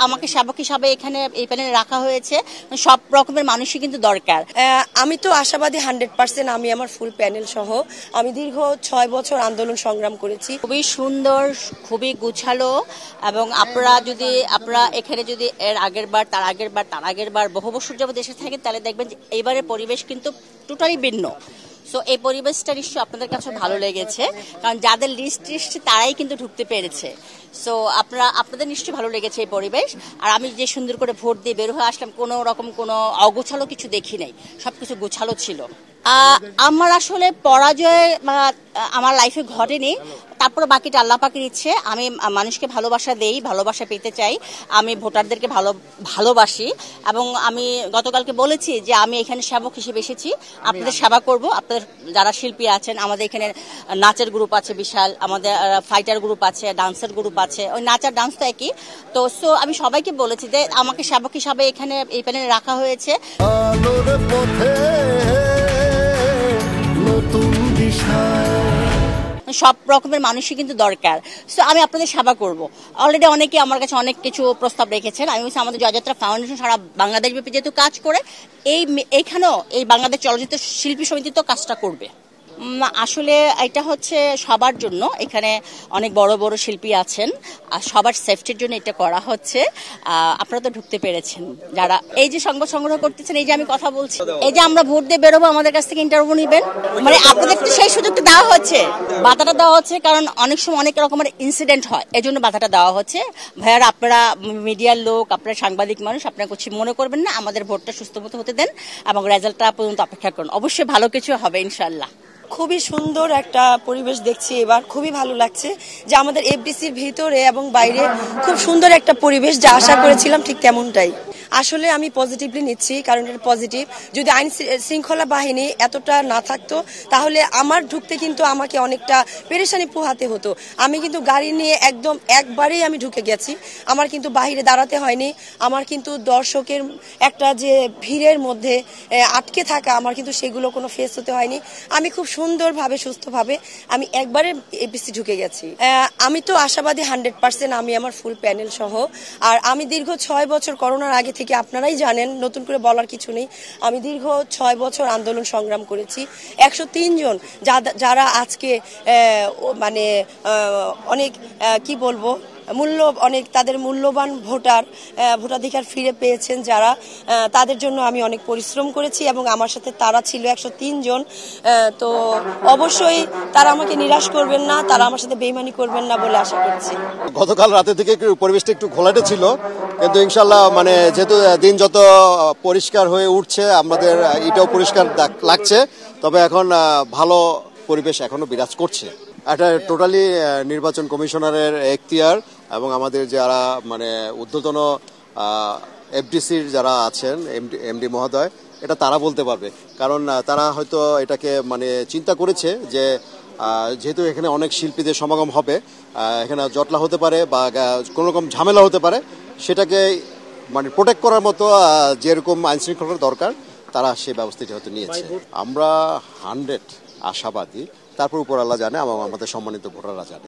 আমাকে সেবক হিসাবে এখানে এই প্যানেলে রাখা হয়েছে। সব রকমের মানুষই কিন্তু দরকার। আমি তো আশাবাদী 100%। আমি আমার ফুল প্যানেল সহ আমি দীর্ঘ 6 বছর আন্দোলন সংগ্রাম করেছি। খুবই সুন্দর, খুবই গুছালো, এবং আপনারা এখানে যদি এর আগের বার, তার আগের বার বহু বছর যাবত এসে থাকেন, তাহলে দেখবেন যে এইবারের পরিবেশ কিন্তু টোটালি ভিন্ন। সো এই পরিবেশটা নিশ্চয়ই আপনাদের কাছে ভালো লেগেছে, কারণ যাদের লিস্ট তারাই কিন্তু ঢুকতে পেরেছে। সো আপনাদের নিশ্চয়ই ভালো লেগেছে এই পরিবেশ। আর আমি যে সুন্দর করে ভোট দিয়ে বের হয়ে আসলাম, কোনো রকম কোনো অগোছালো কিছু দেখি নাই, সবকিছু গোছালো ছিল। আমার আসলে পরাজয় আমার লাইফে ঘটেনি, তারপরে বাকিটা আল্লাহ পাকের ইচ্ছে। আমি মানুষকে ভালোবাসা দেই, ভালোবাসা পেতে চাই, আমি ভোটারদেরকে ভালোবাসি, এবং আমি গতকালকে বলেছি যে আমি এখানে সেবক হিসেবে এসেছি, আপনাদের সেবা করব। আপনাদের যারা শিল্পী আছেন, আমাদের এখানে নাচের গ্রুপ আছে বিশাল, আমাদের ফাইটার গ্রুপ আছে, ডান্সের গ্রুপ আছে, ওই নাচ আর ডান্স তো একই। তো আমি সবাইকে বলেছি যে আমাকে সেবক হিসাবে এখানে এই প্যানেলে রাখা হয়েছে। সব রকমের মানুষই কিন্তু দরকার। সো আমি আপনাদের সেবা করব। অলরেডি অনেকে আমার কাছে অনেক কিছু প্রস্তাব রেখেছেন। আমি বলছি আমাদের জয়যাত্রা ফাউন্ডেশন সারা বাংলাদেশ ব্যাপী যেহেতু কাজ করে, এইখানেও এই বাংলাদেশ চলচ্চিত্র শিল্পী সমিতি তো কাজটা করবে। আসলে এটা হচ্ছে সবার জন্য, এখানে অনেক বড় বড় শিল্পী আছেন, আর সবার সেফটির জন্য এটা করা হচ্ছে। আপনারা তো ঢুকতে পেরেছেন, যারা এই যে সংবাদ সংগ্রহ করতেছেন, এই যে আমি কথা বলছি, এই যে আমরা ভোট দিয়ে বেরোবো, আমাদের কাছ থেকে ইন্টারভিউ নেবেন, মানে আপনাদের তো সেই সুযোগটা দেওয়া হচ্ছে, বাধাটা দেওয়া হচ্ছে, কারণ অনেক সময় অনেক রকমের ইনসিডেন্ট হয়, এই জন্য বাধাটা দেওয়া হচ্ছে। ভাইয়ারা, আপনারা মিডিয়ার লোক, আপনারা সাংবাদিক মানুষ, আপনারা কিছু মনে করবেন না, আমাদের ভোটটা সুস্থ মতো হতে দেন এবং রেজাল্টটা পর্যন্ত অপেক্ষা করুন। অবশ্যই ভালো কিছু হবে ইনশাল্লাহ। খুবই সুন্দর একটা পরিবেশ দেখছি এবার, খুবই ভালো লাগছে যে আমাদের এফডিসির ভিতরে এবং বাইরে খুব সুন্দর একটা পরিবেশ, যা আশা করেছিলাম ঠিক তেমনটাই। আসলে আমি পজিটিভলি নিচ্ছি, কারণ এটা পজিটিভ। যদি আইন শৃঙ্খলা বাহিনী এতটা না থাকতো, তাহলে আমার ঢুকতে কিন্তু আমাকে অনেকটা পেরেশানি পোহাতে হতো। আমি কিন্তু গাড়ি নিয়ে একদম একবারেই আমি ঢুকে গেছি, আমার কিন্তু বাইরে দাঁড়াতে হয়নি। আমার কিন্তু দর্শকের একটা যে ভিড়ের মধ্যে আটকে থাকা, আমার কিন্তু সেগুলো কোনো ফেস হতে হয়নি। আমি খুব সুন্দরভাবে, সুস্থভাবে আমি একবারে এফডিসি ঢুকে গেছি। আমি তো আশাবাদী 100%। আমি আমার ফুল প্যানেল সহ। আর আমি দীর্ঘ 6 বছর, করোনার আগে থেকে আপনারাই জানেন, নতুন করে বলার কিছু নেই, আমি দীর্ঘ 6 বছর আন্দোলন সংগ্রাম করেছি। 103 জন যারা আজকে মানে অনেক কি বলবো, অনেক তাদের মূল্যবান ভোটাধিকার ফিরে পেয়েছেন যারা, তাদের জন্য আমি অনেক পরিশ্রম করেছি, এবং আমার সাথে তারা ছিল 103 জন। তো অবশ্যই তারা আমাকে নিরাশ করবেন না, তারা আমার সাথে বেইমানি করবেন না বলে আশা করছি। গতকাল রাতে থেকে পরিবেশটা একটু ঘোলাটে ছিল, কিন্তু ইনশাল্লাহ মানে যেহেতু দিন যত পরিষ্কার হয়ে উঠছে, আমাদের এটাও পরিষ্কার লাগছে। তবে এখন ভালো পরিবেশ এখনো বিরাজ করছে। এটা টোটালি নির্বাচন কমিশনারের এখতিয়ার, এবং আমাদের যারা মানে ঊর্ধ্বতন এফডিসির যারা আছেন, এমডি মহোদয়, এটা তারা বলতে পারবে। কারণ তারা হয়তো এটাকে মানে চিন্তা করেছে যে যেহেতু এখানে অনেক শিল্পীদের সমাগম হবে, এখানে জটলা হতে পারে বা কোনো রকম ঝামেলা হতে পারে, সেটাকে মানে প্রোটেক্ট করার মতো যেরকম আইনশৃঙ্খলার দরকার, তারা সেই ব্যবস্থাটি হয়তো নিয়েছে। আমরা 100 আশাবাদী, তারপর উপর আল্লাহ জানে এবং আমাদের সম্মানিত ভোটাররা জানে।